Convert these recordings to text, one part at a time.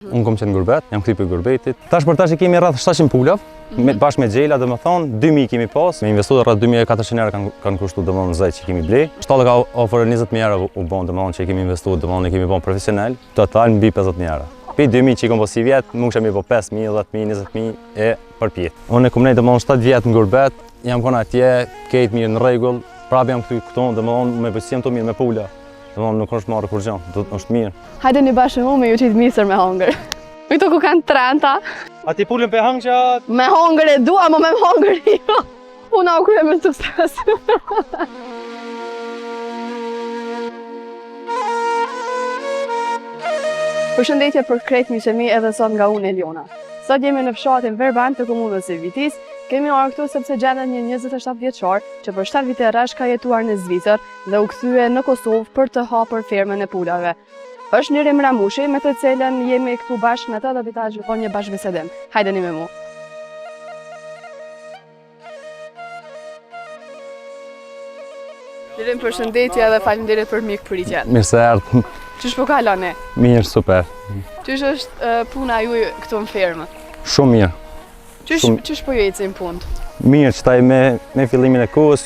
Unë kom qenë gurbet, jam kthyer për gurbetit. Tash për tash kemi rreth 700 pula, bashkë me xhela, domethënë 2000 kemi pas. Me investuar rreth 2400 euro kanë kushtuar domethënë zaj që kemi ble. Shtalla ka ofruar 20000 euro u bën domethënë që kemi investuar domethënë kemi bën profesional, total mbi 50000 euro. Pe 2000 që kom pas si vjet, më kemi po 5000, 10000, 20000 e për pjet. Unë kom ne domethënë 7 vjet në gurbet, jam kon atje, këtë mirë në rregull, prapë jam këtu këtu domethënë me pëlqen të mirë me pula. Domethënë nuk është marrë kur gjë, do të është mirë. Hajde një bashkë me ju qitë misër me hongër. Këto ku kanë trenta. A ti pulën pe hangja? Me hongër e dua, mo me hongër jo. Una u krye me sukses. Përshëndetje për krejt miqemi edhe sot nga unë Eliona. Sot jemi në fshatin Verband të komunës së Vitis. Kemi ardhur këtu sepse gjetëm një 27 vjeçar që për 7 vite rresh ka jetuar në Zvicër dhe u kthye në Kosovë për të hapur fermën e pulave. Është Nirim Ramushi me të cilën jemi këtu bashkë me të dhe vita zhvillon një bashkëbisedim. Hajdeni me mu. Nirim, përshëndetje dhe faleminderit për mikpritjen. Mirë se erdhë. Qysh po kaloni? Mirë, super. Qysh është puna juaj këtu në fermë? Shumë mirë. Qysh po ju ecin punët? Mirë, që taj me fillimin e kohës,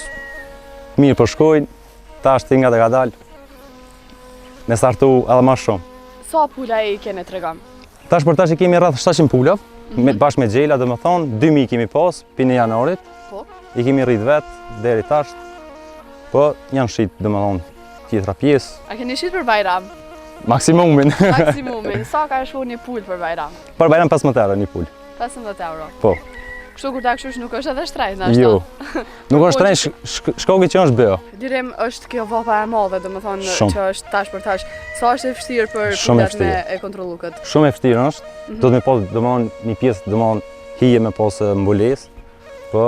mirë po shkojnë, tash ti nga të ka dalë. Me startu edhe ma shumë. Sa pula e keni tregom? Tash për tash kemi rreth 700 pula, bashkë me xhela, domethënë 2000 kemi pas pinë janarit. Po. I kemi rrit vet deri tash. Po janë shit domethënë tjetra pjesë. A keni shit për Bajram? Maksimumin. Maksimumin. Sa ka shku një pul për Bajram? Për Bajram 15 euro një pul. 15 euro. Po. Kështu kur ta këshush nuk është edhe shtrejt, ashtu? Jo. Nuk është shtrejt, shkoki që është bëjo. Dirim është kjo vapa e madhe, domethënë që është tash për tash. Sa është e vështirë për pulat me e kontrollu këtë? Shumë e vështirë është. Do të më pas domethënë një pjesë domethënë hije me pas mbulesë. Po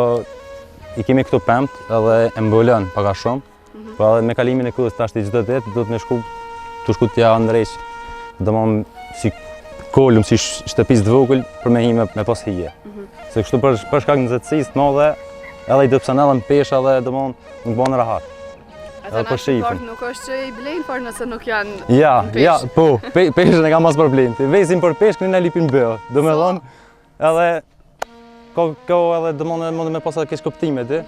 i kemi këtu pemt edhe e mbulon pak a shumë. Po edhe me kalimin e kohës tash çdo ditë do të më shku t'ja ndreq. Domethënë si kolum si shtëpisë të vogël për me hime me pas hije. Se kështu për shkak nxehtësisë të madhe, edhe i dëpsanellën pesha dhe domethënë nuk bën rahat. Edhe për shifën. Nuk është që i blejnë, por nëse nuk janë Ja, po, peshën e kam mas problem. Vesim për peshë në lipin bëjo. Domethënë edhe ko edhe domethënë mund me pas edhe keq kuptime ti.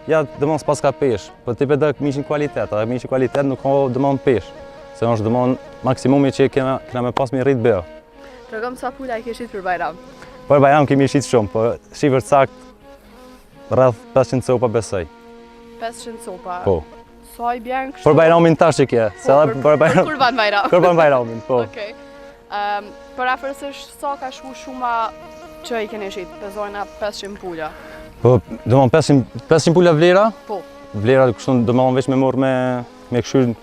Ja, domethënë s'pas ka peshë, po ti pe do mishin kualitet, edhe mishin kualitet nuk ka domethënë peshë. Se është domethënë maksimumi që kena me pas me rrit bëjo. Tregom sa pula i ke shit për Bajram? Për Bajram kemi shit shumë, po shifër sakt rreth 500 copa besoj. 500 copa? Po. Sa i bjen kështu? Për Bajramin tash që ke, se edhe për Bajram. Kurban Bajram. Kurban Bajramin, po. Okej. Për afërsisht sa ka shku shuma që i keni shit, pezojna 500 pula? Po, domethënë 500 pula vlera? Po. Vlera kështu domethënë veç me marr me këshyr.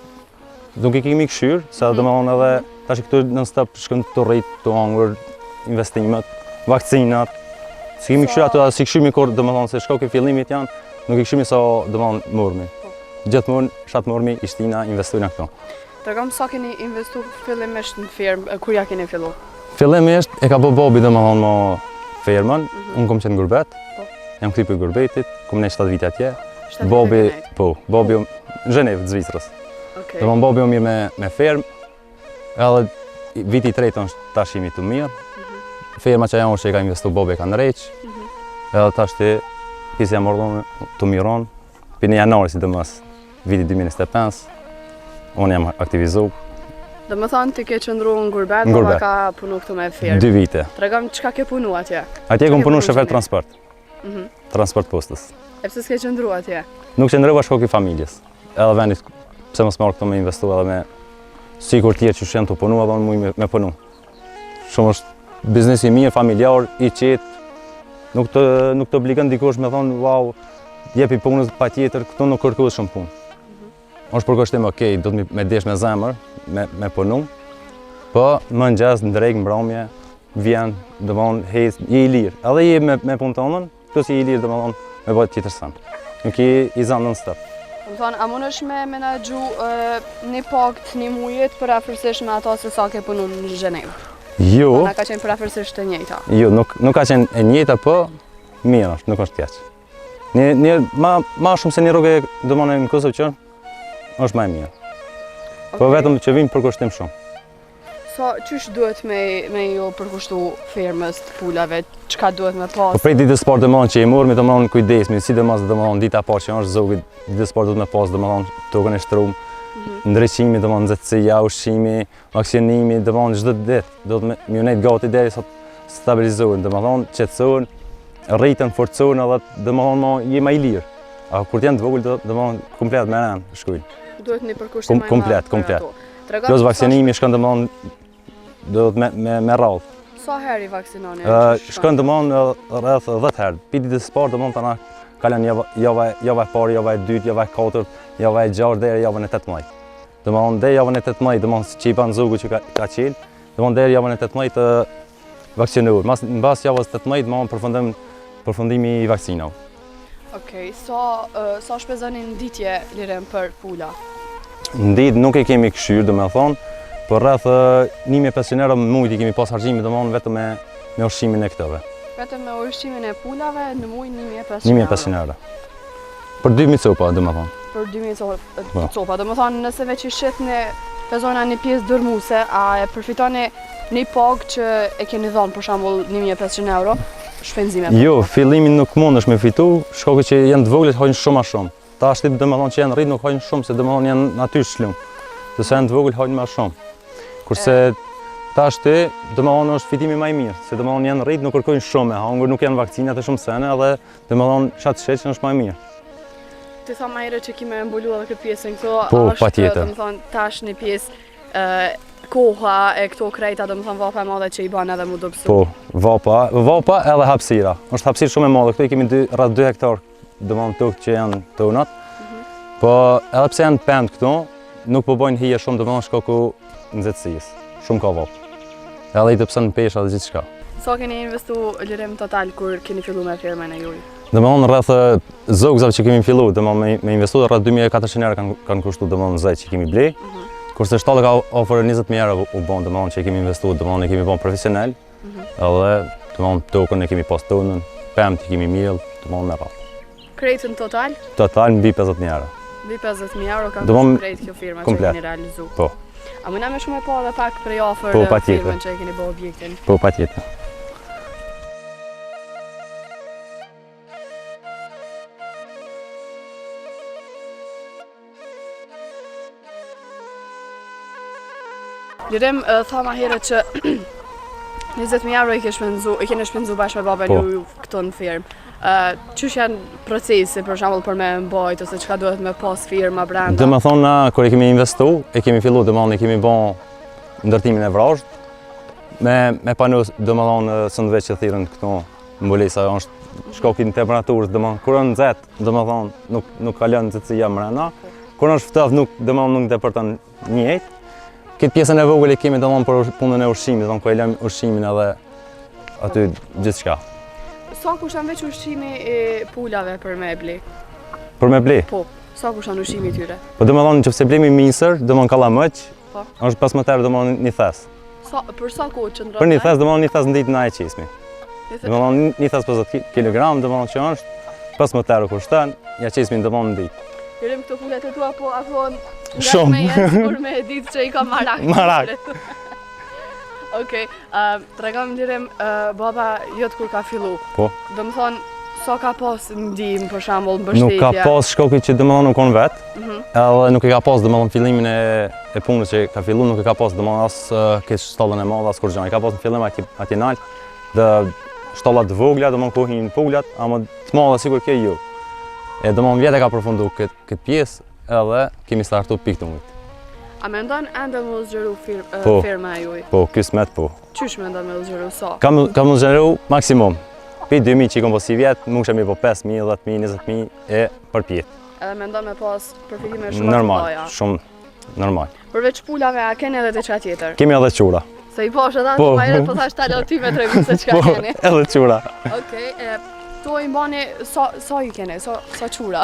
Nuk i kemi këshyr, se domethënë edhe tash këtu non stop shkon të rrit, të hangur investimet, vakcinat. Si kemi këshyr ato, si këshymi kur domethënë se shkoki fillimit janë, nuk i këshymi sa domethënë mormi. Gjithmonë shat mormi ishtina investojnë këto. Tregom sa keni investuar fillimisht në fermë, kur ja keni filluar? Fillimisht e ka bë babi domethënë më fermën, unë kom qenë gurbet. Po. Jam kthyer për gurbetit, kom ne 7 vite atje. Babi, po, babi në Zhenevë, në Zvicrës. Okej. Domethënë babi mirë me fermë. Edhe viti i tretë është tash jemi të mirë. Ferma që janë që ka investuar babi ka ndreq. Edhe tash ti pisi jam ardhur të miron. Pinë janar sidomos viti 2025. Unë jam aktivizuar. Domethënë ti ke qëndruar në gurbet, baba ka punu këtu me fermë. 2 vite. Tregom çka ke punu atje? Atje kam punuar shofer transport. Transport postës. E pse s'ke qëndruar atje? Nuk qëndrova shkoki familjes. Edhe vendit pse mos marr këtu me investu edhe me sikur tjerë që janë të punu edhe unë me punu. Shumë është biznesi i mirë, familjar, i qetë. Nuk të obligon dikush me thonë, wow, jepi punës patjetër, këtu nuk kërkohet shumë punë. Është për kushtim okay, do të me desh me zemër, me punu. Po më ngjas ndrejk mbrëmje, vjen, domthon hez, je i lirë. Edhe je me punën tonën, plus je i lirë domthon me bëj tjetër san. Nuk je i zan non stop. Domethënë, a mundesh me menaxhu një pakt një mujet për afërsisht me ato se sa ke punu në Zhenevë? Jo. Na ka qenë për afërsisht të njëjta. Jo, nuk ka qenë e njëjta, po mirë është, nuk është keq. Një ma shumë se një rrugë domthonë në Kosovë që është më e mirë. Po vetëm që vim për kushtim shumë. So, qysh duhet me ju përkushtu firmës të pulave? Çka duhet me pas? Po prej ditës sport domethënë që i mormi domethënë kujdesmi, sidomos domethënë dita parë që është zogu, ditës sport duhet me pas domethënë tokën e shtrum, ndriçimi domethënë nxehtësia, ushqimi, aksionimi, domethënë çdo ditë do të më unet gati deri sa të stabilizohen, domethënë qetësohen, rritën, forcohen edhe domethënë më je më i lirë. A kur të janë të vogël domethënë komplet me rënd shkojnë. Duhet një përkushtim më i madh. Komplet. Plus vaksinimi shkon domethënë do të me radhë. Sa herë i vaksinoni? Shkon domethënë rreth 10 herë. Pi ditës sport domethënë tana kalon java e parë, java e dytë, java e katërt, java e 6 deri javën e 18. Domethënë deri javën e 18 domethënë që i ban zogu që ka qenë, domethënë deri javën e 18 të vaksinohet. Mbas javës 18 domethënë përfundimi i vaksinave. Okej, sa shpenzoni në ditje lirem për pula? Në ditë nuk e kemi këshyrë, domethënë, por rreth 1500 euro muajt i kemi pas harxhimi domethënë vetëm me ushqimin e këtëve. Vetëm me ushqimin e pulave në muaj 1500 euro. Për 2000 copa domethënë. Për 2000 copa, domethënë nëse veç i shitni pezona një pjesë dërmuese, a e përfitoni një pagë që e keni dhënë për shembull 1500 euro shpenzime? Jo, fillimin nuk mundesh me fitu, shkakë që janë të vogël hajnë shumë më shumë. Tash domethënë që janë rrit nuk hajnë shumë se domethënë janë natyrë shlum. Sepse janë të vogël hajnë më shumë. Kurse tash domethënë është fitimi më i mirë, se domethënë janë rrit nuk kërkojnë shumë me hangur, nuk janë vakcina të shumë sene edhe domethënë çat sheç është më i mirë. Ti tha më herët që kimë mbulu edhe këtë pjesën këto, domethënë tash një pjesë koha e këto krejta domethënë vapa e madhe që i bën edhe mu dobësu. Po, vapa edhe hapësira. Është hapësirë shumë e madhe. Këtu i kemi rreth 2 hektar domethënë tokë që janë tonat. Po edhe pse janë pend këtu, nuk po bojnë hije shumë domethënë shkaku nxehtësisë. Shumë ka vapë. Edhe i të pse në peshë edhe gjithçka. Sa keni investu lirim total kur keni filluar me firmën e juaj? Domethënë rreth zogzave që kemi filluar, domethënë me investuar rreth 2400 euro kanë kushtuar domethënë zë që kemi ble. Kurse shtalla ka ofër 20000 euro u bën domethënë që i kemi investuar, domethënë e kemi bën profesional. Edhe domethënë tokën e kemi pas tonën, pemt i kemi miell, domethënë me radhë. Krejtën total? Total mbi 50000 euro. Mbi 50000 euro ka kushtuar krejt kjo firma që keni realizuar. Po. A mëna më shumë e pa edhe pak prej ofër firmën që e keni bë objektin? Po, patjetër. Lirim, tha ma herët që 20.000 euro i keni shpenzu bashkë me babën ju këto në firmë. Qysh janë procesi, për shembull për me mbajt, ose çka duhet me pas firma brenda? Domethënë, kur e kemi investu, e kemi filluar domethënë e kemi bën ndërtimin e vrazhët, me panu domethënë sëndve që thirrën këtu mbulesa është shkoki në temperaturë, domethënë kur është nxehtë, domethënë nuk kalon nxehtësia brenda. Kur është ftoftë nuk domethënë nuk depërton njëjtë. Këtë pjesën e vogël e kemi domethënë për punën e ushqimit, domethënë ku e lëm ushqimin edhe aty gjithçka. Sa kushan veç ushqimi e pulave për me ble? Për me ble? Po, sa kushan ushqimi i tyre? Po domethënë nëse blemi misër, domethënë kallamëq, është 15 euro domethënë një thes. Për sa kohë qëndron? Për një thes domethënë një thes në ditë na e qesmi. Domethënë një thes 50 kg, domethënë që është 15 euro kushton, ja qesmi domethënë në ditë. Lirim këto pulet e tua po afon shumë. Por me ditë që i ka marak. Marak. Okej, tregom Lirim, baba jot kur ka fillu. Po. Domethënë sa ka pas ndihmë për shembull mbështetje? Nuk ka pas shkoki që domethënë nuk on vet. Edhe nuk e ka pas domethënë fillimin e punës që ka filluar, nuk e ka pas domethënë as këtë shtallën e madhe as kur gjë. I ka pas në fillim atje nalt, shtallat të vogla domethënë ku hin pulat, ama të mëdha sikur kjo jo. E domethënë vjetë ka përfundu këtë pjesë edhe kemi startu pikë të mujtë. A mendon ende me u zgjeru firma e juaj? Po, ky smet po. Qysh mendon me u zgjeru sa? Kam u zgjeru maksimum. Pi 2000 që i kom po si vjetë, nuk shemi po 5000, 10000, 20000 e për pjetë. Edhe mendon me pas përfitime shumë normal, shumë normal. Përveç pulave, a keni edhe diçka tjetër? Kemi edhe qura. Se i poshë edhe ma herët po thash talo ty me tregu se çka keni. Po, edhe qura. Okej, to i mbani sa i keni, sa qura?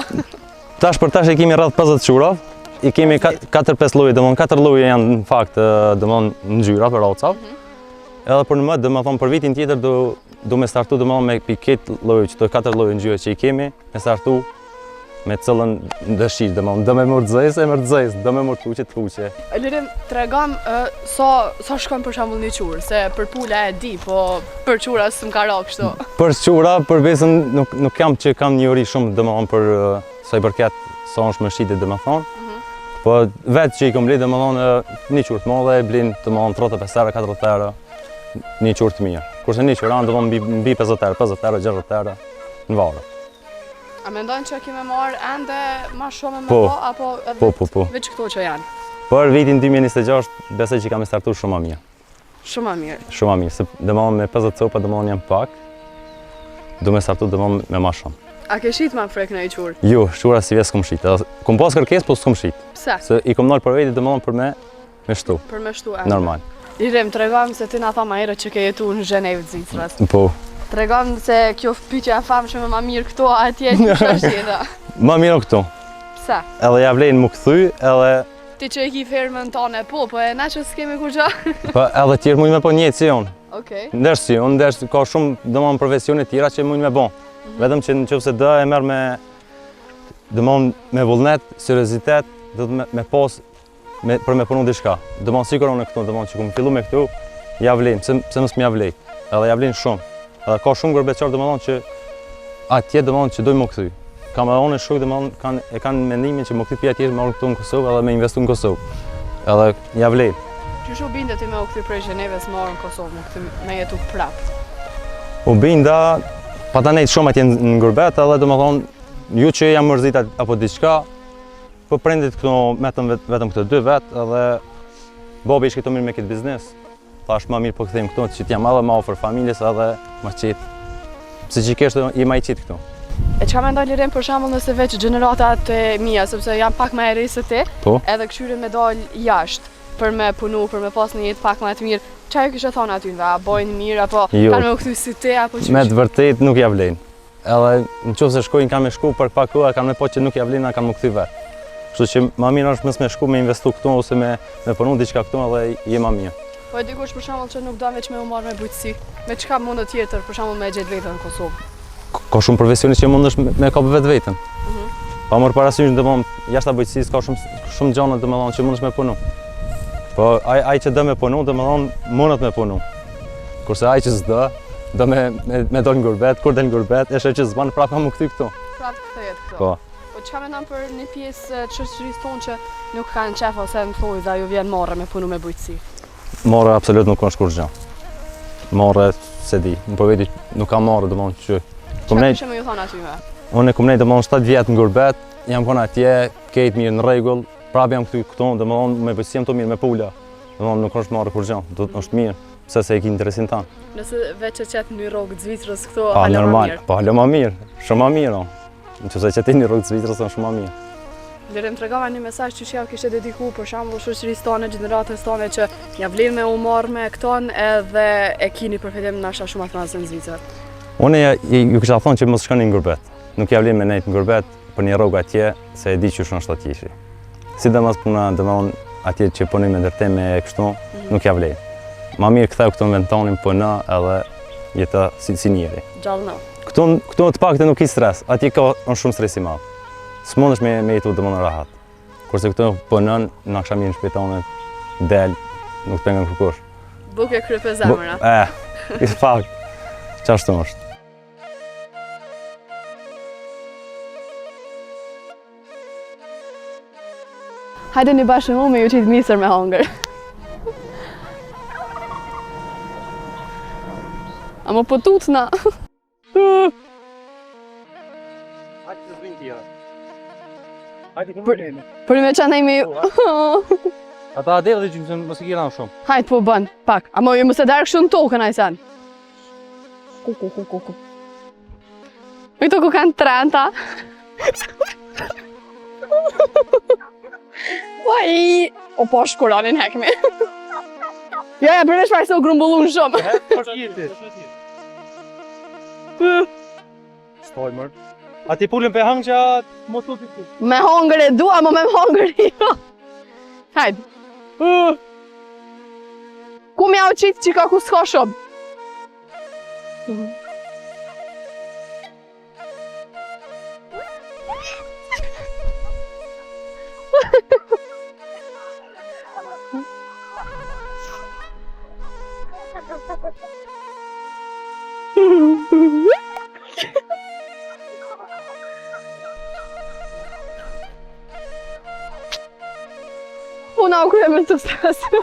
Tash për tash e kemi rreth 50 qura. I kemi 4-5 lloje, domethënë 4 lloje janë në fakt domethënë ngjyra për roca. Edhe për në më domethënë për vitin tjetër do me startu domethënë me piket lloje, çdo 4 lloje ngjyra që i kemi, me startu me cëllën dëshirë, do me mërdzejse, do me mërtuqe, truqe. Lirim, tregom sa shkon për shembull një qurë, se për pula e di, po për qura s'm ka ra kështu. Për qura, për besën nuk jam që kam një ori shumë domethënë për sa i përket sa është më shitit domethënë. Po vetë që i kom bler domethënë një qurë të madhe, blin domethënë 35 euro, 40 euro, një qurë të mirë. Kurse një qura domethënë mbi 50 euro, 60 euro në varë. A mendojnë që kime marrë ende ma shumë me Po, apo po. veç këto që janë? Për vitin 2026, besoj që kam startu shumë më mirë. Shumë më mirë. Shumë më mirë, se domethënë me 50 copa domethënë jam pak. Do me startu domethënë me më shumë. A ke shit ma frek në i qurë? Jo, qura si vetë s'kom shit. Kom pas kërkesë, po s'kom shit. Pse? Se i kom nalë për veti domethënë për me shtu. Për me shtu ende. Normal. Lirim, tregom se ti na tha ma herët që ke jetu në Zhenevë të Zvicrës. Po. Tregom se kjo pyetja e famshme ma mirë këto atje që është jeta. Më mirë këtu. Pse? Edhe ja vlen më kthy, edhe Ti që e ki fermën tonë po e na që s'kemi kur gja? po edhe tjerë mund me po njëjtë si unë. Okej. Ndesh si unë, ndesh ka shumë domethënë profesione tjera që mund me bë. Vetëm që nëse do e merr me domethënë me vullnet, seriozitet, do të me pas për me punu diçka. Domethënë sikur unë këtu, domethënë që kum fillu me këtu, ja vlen, pse mos më ja vlej. Edhe ja vlen shumë. Edhe ka shumë gërbeqar domethënë që atje domethënë që dojmë më kthy. Kam edhe unë shok domethënë kanë mendimin që më kthy pi atje më këtu në Kosovë edhe me investu në Kosovë. Edhe ja vlen. Qyshu binde ti me u kthy prej Zhenevës më orë në Kosovë, me jetu prapë? U binda, pa ta nejtë shumë atje në gurbet, edhe domethënë ju që jam mërzit apo diçka, po prindit këtu metëm vetëm këto 2 vet, edhe babi ishte këtu mirë me këtë biznes. Thash më mirë po kthejmë këtu që t'jam edhe më afër familjes edhe më qetë. Pse që kështë i më i qitë këtu. E çka mendoj Lirim për shembull nëse veç gjeneratat e mia, sepse jam pak më e ri se ti, Po. edhe këshyre me dal jashtë për me punu, për me pas një jetë pak më të mirë. Çfarë kishe thonë aty, a bojnë mirë apo Jo. kanë me u kthy si ti apo çu? Me të vërtet nuk ja vlen. Edhe nëse shkojnë kanë me shku për pak kohë, kanë me po që nuk ja vlen, kanë më kthy vet. Kështu që më mirë është mos me shku me investu këtu ose me punu diçka këtu edhe je më mirë. Po e dikush për shembull që nuk do veç me u marrë me bujqësi, me çka mund tjetër, për shembull me gjetë veten në Kosovë. Ka shumë profesione që mundesh me kap vetveten. Pa marrë parasysh domethënë jashtë bujqësisë ka shumë gjëra domethënë që mundesh me punu. Po ai që do me punu domethënë mundet me punu. Kurse ai që s'do, do me dal në gurbet, kur del në gurbet, është që s'ban prapë më kthy këtu. Prapë kthehet këtu. Po. Po çka mendon për një pjesë të shoqërisë tonë që nuk kanë qef ose më thoj dhe ju vjen marrë me punu me bujqësi? Marrë absolut nuk ka kur gjë. Marrë se di, më po veti nuk kam marrë domethënë që Çfarë kishe më ju thonë aty me? unë kom nejtë domethënë 7 vjet në gurbet, jam qenë atje, këtë mirë në rregull, prapë jam këtu domethënë me bujqësi jam të mirë me pula. Domethënë nuk është marrë kur gjë, është mirë, pse se e ki interesin tan. Nëse veç e qet në rrogë të Zvicrës këtu, Pa hala më normal, mirë. pa hala më mirë, shumë më mirë. Nëse që ti në rrugë të Zvicrës është shumë më mirë. Lirim, tregova një mesazh që ja kishte dediku për shembull shoqërisë tonë, gjeneratës tonë që ja vlen me u marrë me këton edhe e kini për fillim nashta shumë atë në Zvicër. Unë ju kisha thonë që mos shkoni në gurbet. Nuk ja vlen me nejtë në gurbet për një rrugë atje se e di që është atë kishi. Sidomos puna domethënë atje që punoj me ndërtim me kështu, nuk ja vlen. Ma mirë ktheu këtu në vend tonin puno edhe jeta si njeri. Gjallë në. Këtu të paktën nuk i stres, atje ka shumë stres i madh. S'mundesh me jetu domethënë rahat. Kurse këtu punon, na kisha mirë në shpitalet, del, nuk pengon kërkosh. Buke krype zemra. I fakt. Çashtu është. Hajde një bashkë mu me ju qitë misër me hangër. A më pëtut na. Për me qanë me ju. Ata adhe dhe që mësë kira në shumë. Hajde po bën, pak. A më ju mëse darkë shumë tokën a i sen. Kuku. Me këto ku kanë trenta. Vaj, o po shkuranin hekmi. Ja, përveç pak se u grumbullun shumë. Stoj mërë. A ti pullin për hangë që më të të të? Me hongër e dua, më me hongër e jo. Hajde. Ku m'ja u qitë që ka ku s'ka shumë? me të stasë.